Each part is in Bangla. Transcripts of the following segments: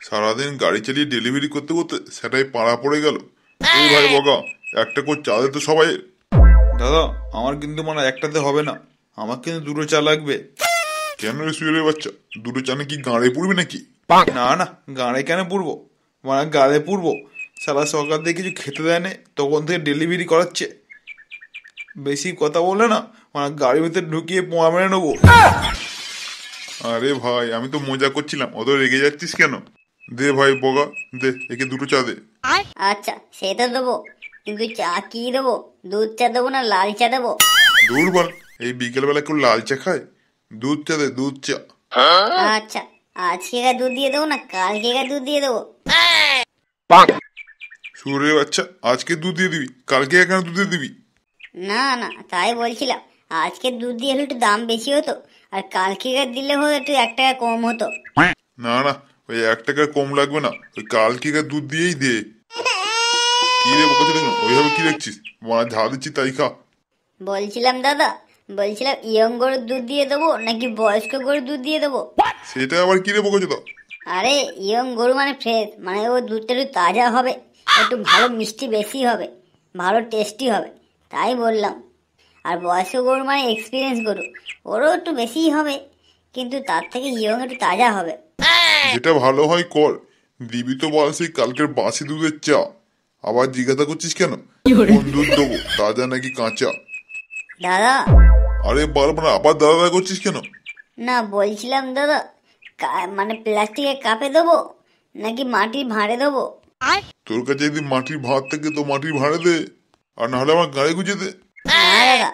সারাদিন গাড়ি চালিয়ে ডেলিভারি করতে করতে সেটাই পাড়া পড়ে গেল। এই ভাই বগা, একটা করে চা দে তো সবাই। দাদা আমার কিন্তু মানে একটাতে হবে না, আমার কিন্তু দুটো চা লাগবে। কেন রে শুয়ে বাচ্চা, দুটো চা নাকি গাঁড়ে পড়বি নাকি? না না, গাড়ে কেন পুড়বো, মানে গাড়ে পুড়বো? সারা সকাল থেকে কিছু খেতে দেয় না, তখন থেকে ডেলিভারি করাচ্ছে। বেশি কথা বললে না, মানে গাড়ির ভিতরে ঢুকিয়ে পোয়া মেরে নেবো। আরে ভাই, আমি তো মজা করছিলাম, অত রেগে যাচ্ছিস কেন? দে ভাই বগা, দে একে দুটো চা দে। আচ্ছা সে তো দেবো, কিন্তু চা কি দেবো? দুধ চা দেবো না লাল চা দেবো? দূর বল, এই বিকেলবেলা কেউ লাল চা খায়? দুধ চা দে, দুধ চা। আচ্ছা, আজকে দুধ দিয়ে দেবো না কালকে দুধ দিয়ে দেবো? সুরে বাচ্চা, আজকে দুধ দিয়ে দিবি, কালকে কেন দুধ দিয়ে দিবি? না না, তাই বলছিলাম, আজকে দুধ দিয়ে হলে একটু দাম বেশি হতো, আর কালকে দিলে হতো একটু 1 টাকা কম হতো। না না, ওই 1 টাকা কম লাগবে না, ওই কালকে দুধ দিয়েই দে। কি রে বলছে, দেখুন ওইভাবে কি দেখছিস? মানে যা দিচ্ছি তাই খা। বলছিলাম দাদা, বলছিলাম ইয়ং গরুর দুধ দিয়ে দেবো নাকি বয়স্ক গরুর দুধ দিয়ে দেবো? সেটা আবার কি রে বলছে তো? আরে ইয়ং গরু মানে ফ্রেশ, মানে ও দুধটা একটু তাজা হবে, একটু ভালো মিষ্টি বেশি হবে, ভালো টেস্টি হবে, তাই বললাম। আর বয়স্ক গরু মানে এক্সপিরিয়েন্স গরু, ওরও একটু বেশিই হবে, কিন্তু তার থেকে ইয়ং একটু তাজা হবে। যেটা ভালো হয় কর, দিবি তো বল সেই কালকের বাসি দুধের চা। আবার জিজ্ঞাসা করছিস কেন কোন দুধ দেবো, তাজা নাকি কাঁচা? দাদা, আরে বারবার আবার দাদা করছিস কেন? না বলছিলাম দাদা, মানে প্লাস্টিকের কাপে দেবো নাকি মাটির ভাঁড়ে দেবো? তোর কাছে যদি মাটির ভাত থাকে তো মাটির ভাড়ে দে, আর নাহলে আমার গাড়ি গুঁজে দে। না দাদা,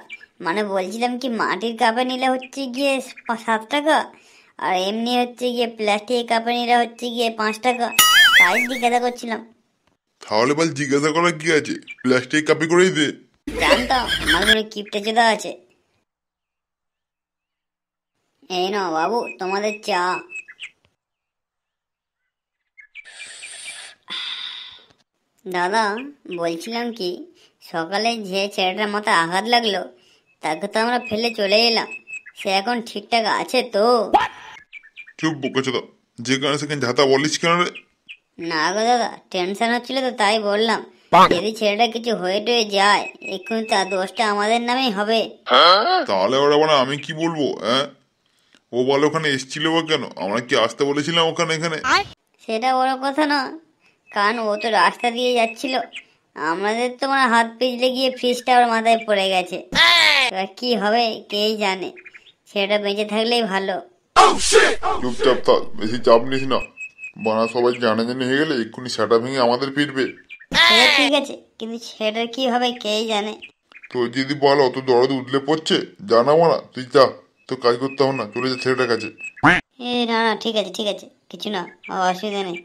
মানে বলছিলাম কি মাটির কাপে নিলে হচ্ছে গিয়ে 7 টাকা, আর এমনি হচ্ছে গিয়ে প্লাস্টিকের কাপে নিলে হচ্ছে গিয়ে 5 টাকা, তাই জিজ্ঞাসা করছিলাম। তাহলে বল জিজ্ঞাসা করার কি আছে, প্লাস্টিক কাপি করেই দে। জানতাম আমার কোনো কিপটে চোদা আছে। এই নাও বাবু তোমাদের চা। দাদা বলছিলাম কি, সকালে যে ছেলেটার মাথায় আঘাত লাগলো তাকে তো আমরা ফেলে চলে এলাম, সে এখন ঠিকঠাক আছে তো? চুপ বকেছে তো, যেখানে সেখানে ঝাঁতা বলিস কেন রে? না গো দাদা, টেনশন হচ্ছিল তো তাই বললাম। যদি ছেলেটা কিছু হয়ে টয়ে যায় এক্ষুনি তার দোষটা আমাদের নামেই হবে। তাহলে ওরা মানে আমি কি বলবো? হ্যাঁ, ও বলে ওখানে এসছিল বা কেন? আমরা কি আসতে বলেছিলাম ওখানে এখানে? সেটা বড় কথা না, কারণ ও তো রাস্তা দিয়ে যাচ্ছিল, আমাদের তো মানে হাত পিছলে গিয়ে ফ্রিজটা ওর মাথায় পড়ে গেছে। এবার কি হবে কেই জানে, সেটা বেঁচে থাকলেই ভালো। চুপচাপ থাক, বেশি চাপ নিস না, বানা সবাই জানাজানি হয়ে গেলে এক্ষুনি সেটা ভেঙে আমাদের ফিরবে। সেটা ঠিক আছে, কিন্তু সেটা কি হবে কেই জানে। তোর যদি বল অত দরদ উঠলে পড়ছে, জানাবো না, তুই যা, তো কাজ করতে হবে না, চলে যা ছেলেটার কাছে। না না, ঠিক আছে ঠিক আছে, কিছু না, অসুবিধা নেই।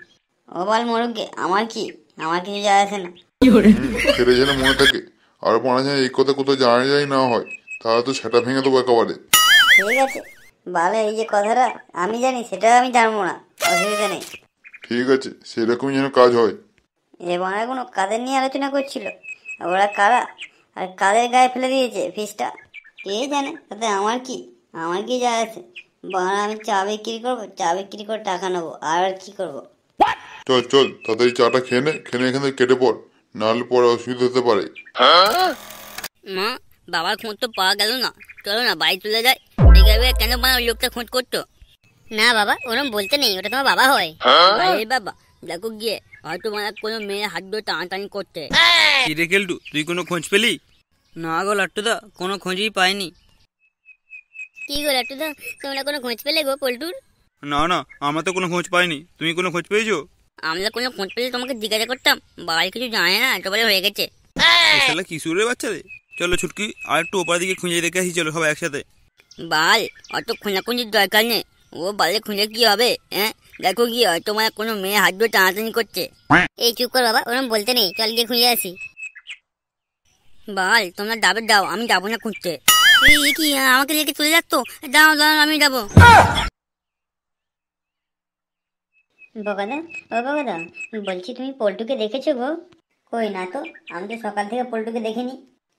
ও বল মরুকে, আমার কি, আমার কিছু যায় আসে না। ছেলে যেন মনে থাকে, আর মনে যায় এই কথা কোথাও জানা যায় না হয়, তাহলে তো সেটা ভেঙে দেবো একেবারে। ঠিক আছে, ভালো, এই যে কথাটা আমি জানি সেটা আমি জানবো না, অসুবিধা নেই। ঠিক আছে, সেরকমই যেন কাজ হয়। এবার কোনো কাদের নিয়ে আলোচনা করছিল, ওরা কারা, আর কাদের গায়ে ফেলে দিয়েছে ফিসটা, কে জানে, তাতে আমার কি, আমার কি যায় আছে? বাবা আমি চা বিক্রি করবো, চা বিক্রি করে টাকা নেবো, আর কি করবো। চল চল, তাড়াতাড়ি চাটা খেয়ে নে, খেয়ে এখান থেকে কেটে পড়, নাহলে পরে অসুবিধা হতে পারে। মা, বাবার খোঁজ তো পাওয়া গেল না, চলো না বাড়ি চলে যায়। দেখে কেন মা ওই লোকটা খোঁজ করতো? না বাবা, ওরম বলতে নেই, ওটা তোমার বাবা হয়। আরে বাবা, দেখো গিয়ে হয়তো মানে কোনো মেয়ে হাত ধরে টানাটানি করতে। কি রে কেলটু, তুই কোনো খোঁজ পেলি? না গো লাট্টুদা, কোনো খোঁজই পাইনি। কি গো লাট্টুদা, তোমরা কোনো খোঁজ পেলে গো পল্টুর? না না, আমরা তো কোনো খোঁজ পাইনি, তুমি কোনো খোঁজ পেয়েছো? আমরা কোনো খোঁজ পেলে তোমাকে জিজ্ঞাসা করতাম, বাড়ি কিছু জানে না, একেবারে হয়ে গেছে। শালা কিশোরের বাচ্চা রে। চলো ছুটকি, আর একটু ওপার দিকে খুঁজে রেখে আসি, চলো সবাই একসাথে। বাল, অত খোঁজাখুঁজির দরকার নেই, ও বালে খুঁজে কি হবে? হ্যাঁ, দেখো গিয়ে হয়তো মানে কোনো মেয়ে হাত ধরে টানাটানি করছে। এই চুপ কর বাবা, ওরম বলতে নেই, চল গিয়ে খুঁজে আসি। বাল, তোমরা যাবে দাও, আমি যাবো না খুঁজতে। এই কি, আমাকে রেখে চলে যাচ্ছ? দাও দাও, আমি যাবো। বকাদা, ও বকাদা, বলছি তুমি পল্টুকে দেখেছো গো? কই না তো, আমি তো সকাল থেকে পল্টুকে দেখিনি।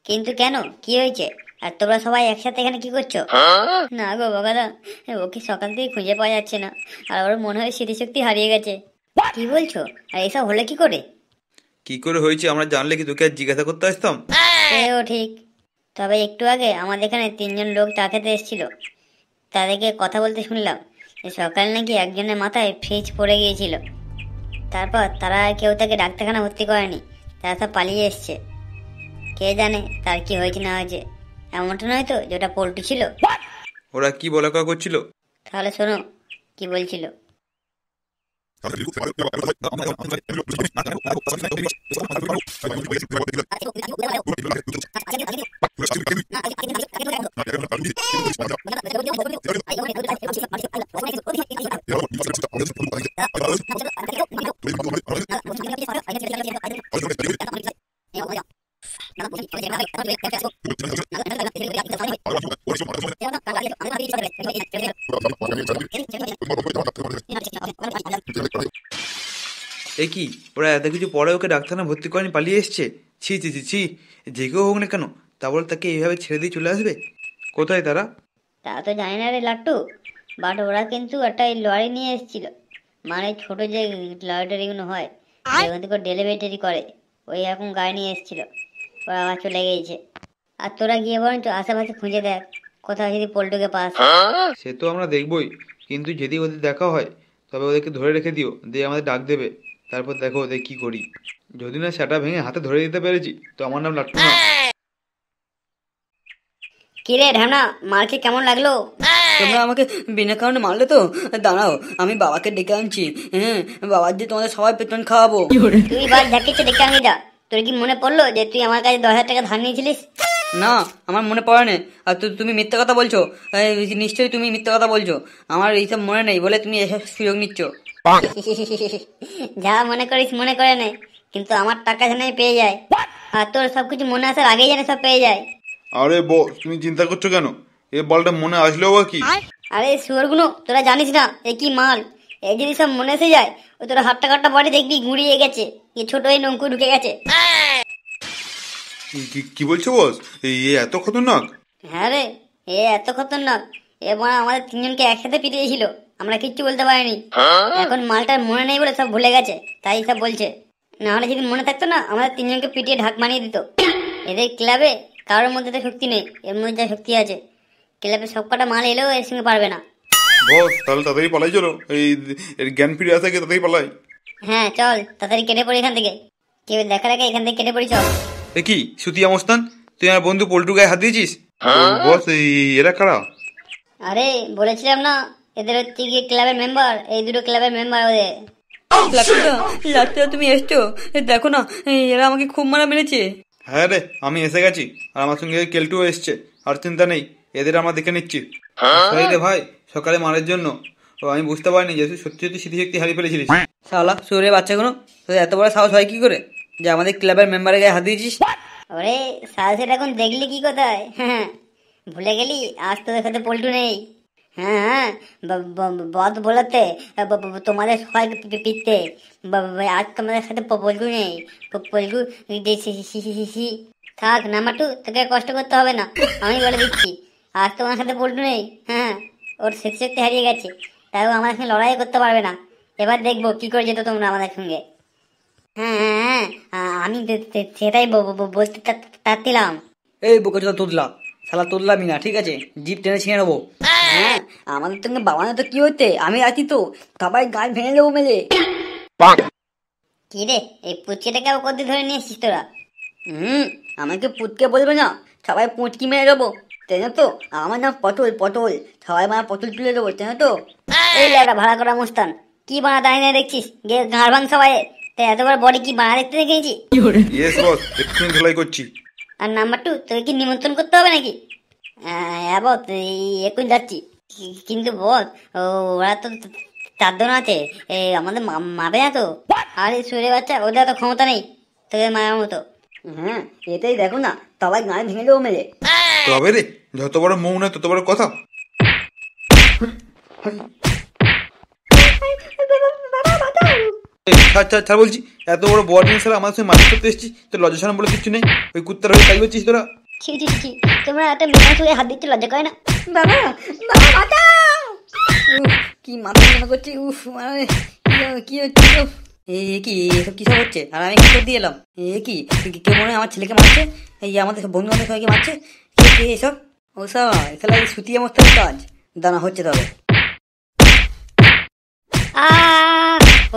কিন্তু কেন, কি হয়েছে? আর তোমরা সবাই একসাথে এখানে কি করছো? না গো বকাদা, ওকে সকাল থেকে খুঁজে পাওয়া যাচ্ছে না, আর ওর মনে হয় স্মৃতিশক্তি হারিয়ে গেছে। কি বলছো? আর এসব হলে কি করে? কি করে হয়েছে আমরা জানলে কি তোকে আর জিজ্ঞাসা করতে আসতাম? সেও ঠিক। তবে একটু আগে আমাদের এখানে 3জন লোক চা খেতে এসেছিল, তাদেরকে কথা বলতে শুনলাম যে সকালে নাকি একজনের মাথায় ফ্রিজ পড়ে গিয়েছিল। তারপর তারা আর কেউ তাকে ডাক্তারখানা ভর্তি করেনি, তারা সব পালিয়ে এসছে। কে জানে তার কি হয়েছে না হয়েছে। এমনটা নয় তো যেটা পোল্ট্রি ছিল। ওরা কি বলা কওয়া করছিল? তাহলে শোনো কি বলছিল। এ কি, ওরা এত কিছু পরে ওকে ডাক্তারখানা ভর্তি করেনি, পালিয়ে এসছে? ছি ছি ছি ছি, যে কেউ হোক না কেন, তা বলে তাকে এইভাবে ছেড়ে দিয়ে চলে আসবে? কোথায় তারা? তা তো জানি না রে লাট্টু, বাট ওরা কিন্তু একটা লরি নিয়ে এসেছিল, মানে ছোট যে লরিটারিগুলো হয় যেখান থেকে ডেলিভারি করে, ওই এখন গাড়ি নিয়ে এসেছিল। ওরা আবার চলে গিয়েছে। আর তোরা গিয়ে বরঞ্চ আশেপাশে খুঁজে দেখ কোথাও যদি পোল্টুকে পাস। সে তো আমরা দেখবই, কিন্তু যদি ওদের দেখা হয় তবে ওদেরকে ধরে রেখে দিও, দিয়ে আমাদের ডাক দেবে। তারপর দেখো ওদের কি করি। যদি না সেটা ভেঙে হাতে ধরে দিতে পেরেছি তো আমার নাম লাট্টু না। কিরে ঢামনা, মারকে কেমন লাগলো? তোমরা আমাকে বিনা কারণে মারলে তো? দাঁড়াও, আমি বাবাকে ডেকে আনছি। হ্যাঁ, বাবার দিয়ে তোমাদের সবাই পেটন খাওয়াবো। তুই বাদ ঝাঁকিচ্ছে ডেকে আনি যা। তোর কি মনে পড়লো যে তুই আমার কাছে 10,000 টাকা ধার নিয়েছিলিস? না, আমার মনে পড়ে না। আর তুমি মিথ্যা কথা বলছো। নিশ্চয়ই তুমি মিথ্যা কথা বলছো। আমার এইসব মনে নেই বলে তুমি এসব সুযোগ নিচ্ছ। যা মনে করিস মনে করে নে, কিন্তু আমার টাকা যেন পেয়ে যায়। আর তোর সবকিছু মনে আসার আগেই যেন সব পেয়ে যায়। আরে বস, তুমি চিন্তা করছো কেন? এ বলটা মনে আসলেও বা কি? আরে শুয়োরগুলো, তোরা জানিস না এ কি মাল। এই যদি সব মনে এসে যায়, ও তোরা হাট্টা কাট্টা বাড়ি দেখবি ঘুরিয়ে গেছে, এ ছোট এই নঙ্কু ঢুকে গেছে। কি বলছো বস? এ এত খতরনাক? হ্যাঁ রে, এ এত খতরনাক। এ মানে আমাদের 3জনকে একসাথে পিটিয়েছিল, আমরা কিচ্ছু বলতে পারিনি। এখন মালটার মনে নেই বলে সব ভুলে গেছে, তাই সব বলছে। না হলে যদি মনে থাকতো না, আমাদের 3জনকে পিটিয়ে ঢাক বানিয়ে দিত। এদের ক্লাবে কারোর মধ্যে তো শক্তি নেই, এর মধ্যে যা শক্তি আছে। ক্লাবে সব কটা মাল এলেও এর সঙ্গে পারবে না। বস তাহলে তাড়াতাড়ি পালাই, চলো। এই এর জ্ঞান ফিরে আসে তাড়াতাড়ি পালাই। হ্যাঁ চল, তাড়াতাড়ি কেটে পড়ি এখান থেকে। কেউ দেখার আগে এখান থেকে কেটে পড়ি, চল। এ কি সুতিয়া মস্তান, তুই আমার বন্ধু পল্টু গায়ে হাত দিয়েছিস? বস এরা কারা? আরে বলেছিলাম না, এদের হচ্ছে গিয়ে ক্লাবের মেম্বার, এই দুটো ক্লাবের মেম্বার ওদের। লাট্টুদা, তুমি এসছো? দেখো না, এরা আমাকে খুব মারা মেরেছে। হ্যাঁ রে, আমি এসে গেছি, আর আমার সঙ্গে কেলটুও এসছে। আর চিন্তা নেই, এদের আমরা দেখে নিচ্ছি। রে ভাই, সকালে মারের জন্য আমি বুঝতে পারিনি যে তুই সত্যি সত্যি স্মৃতিশক্তি হারিয়ে ফেলেছিলিস। শালা সুরে বাচ্চাগুলো, তোদের এত বড় সাহস হয় কি করে যে আমাদের ক্লাবের মেম্বারের গায়ে হাত দিয়েছিস? ওরে সাহসের এখন দেখলি কি কোথায়? হ্যাঁ, ভুলে গেলি আজ তোদের সাথে পল্টু নেই। হ্যাঁ, বদ বলতে তোমাদের সবাই পিটতে, আজ তোমাদের সাথে পল্টু নেই। পল্টু থাক নামাটু, তোকে কষ্ট করতে হবে না, আমি বলে দিচ্ছি আজ তোমার সাথে পল্টু নেই। হ্যাঁ, ওর স্মৃতিশক্তি হারিয়ে গেছে, তাই ও আমাদের সঙ্গে লড়াই করতে পারবে না। এবার দেখবো কি করে যেত তোমরা আমাদের সঙ্গে। হ্যাঁ, আমি সেটাই বলতে চাচ্ছিলাম। এই বোকাচোদা তোদলা, শালা তোদলামি না, ঠিক আছে? জিপ টেনে ছিঁড়ে নেবো। হ্যাঁ, আমাদের সঙ্গে বাবানো তো কি হইতে, আমি আছি তো, সবাই গাছ ভেঙে দেবো মেলে। কি রে, এই পুচকেটাকে আবার কত ধরে নিয়ে এসছিস তোরা? আমাকে পুটকে বলবে না, সবাই পুঁটকি মেরে দেবো, চেনো তো? আমার নাম পটল, পটল, সবাই মানে পটল তুলে দেবো, চেনো তো? এই লেবরা ভাড়া করা মুস্তান, কি বানা দাঁড়িয়ে দেখছিস? গিয়ে গাঁড় ভাঙ সবাই। তাই এত বড় বডি কি বানা দেখতে দেখেছি? ইয়েস বস, এক্ষুনি ধুলাই করছি। আর নাম্বার 2, তোকে কি নিমন্ত্রণ করতে হবে নাকি? হ্যাঁ বস, এখন যাচ্ছি। কিন্তু বস, ওরা তো 4 জন আছে, আমাদের মাবে না তো। আরে সুরে বাচ্চা, ওদের তো ক্ষমতা নেই তোদের মায়ের মতো। হ্যাঁ, এটাই দেখো না, সবাই গাছ ভেঙে দেবো মেলে। তবে রে, যত বড় মৌ না তত বড় কথা। ছাড় বলছি, এত বড় বড় নিয়ে সারা আমার সঙ্গে মাছ করতে এসেছিস, তোর লজ্জা শরম বলে কিছু নেই। ওই কুত্তার হয়ে তাই করছিস তোরা? ছি ছি ছি, তোমরা একটা মেয়ে তুলে হাত দিতে লজ্জা করে না? বাবা, বাবা বাঁচাও! কি মাথা যন্ত্রণা করছে, মানে কি কি এসব কিসব হচ্ছে? আর আমি কি দিয়ে এলাম? কি কেউ মনে হয় আমার ছেলেকে মারছে? এই আমাদের সব বন্ধু বান্ধব সবাইকে মারছে। কে এসব? ও সব এখানে সুতি অবস্থার কাজ দানা হচ্ছে তবে।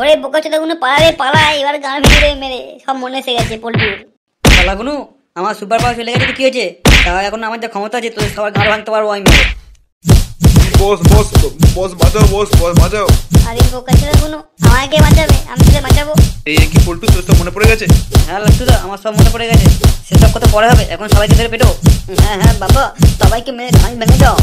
ওরে বোকা চোদাগুলো পালা এবার গান ভিতরে মেরে সব মনে এসে গেছে পোল্ট্রির। পালাগুনো আমার সুপার পাওয়ার চলে গেছে, কি হয়েছে? তা এখন আমার যা ক্ষমতা আছে তোদের সবার গাঁড় ভাঙতে পারবো আমি মেরে। বস বাঁচাও, বস বাঁচাও। আরে বোকা চোদাগুলো আমাকে বাঁচাবে, আমি তোকে বাঁচাবো। এই কি পল্টু, তোর তো মনে পড়ে গেছে? হ্যাঁ লাট্টুদা, আমার সব মনে পড়ে গেছে। সেসব কথা পরে হবে, এখন সবাইকে ধরে পেটো। হ্যাঁ বাবা, সবাইকে মেরে গান ভেঙে দাও।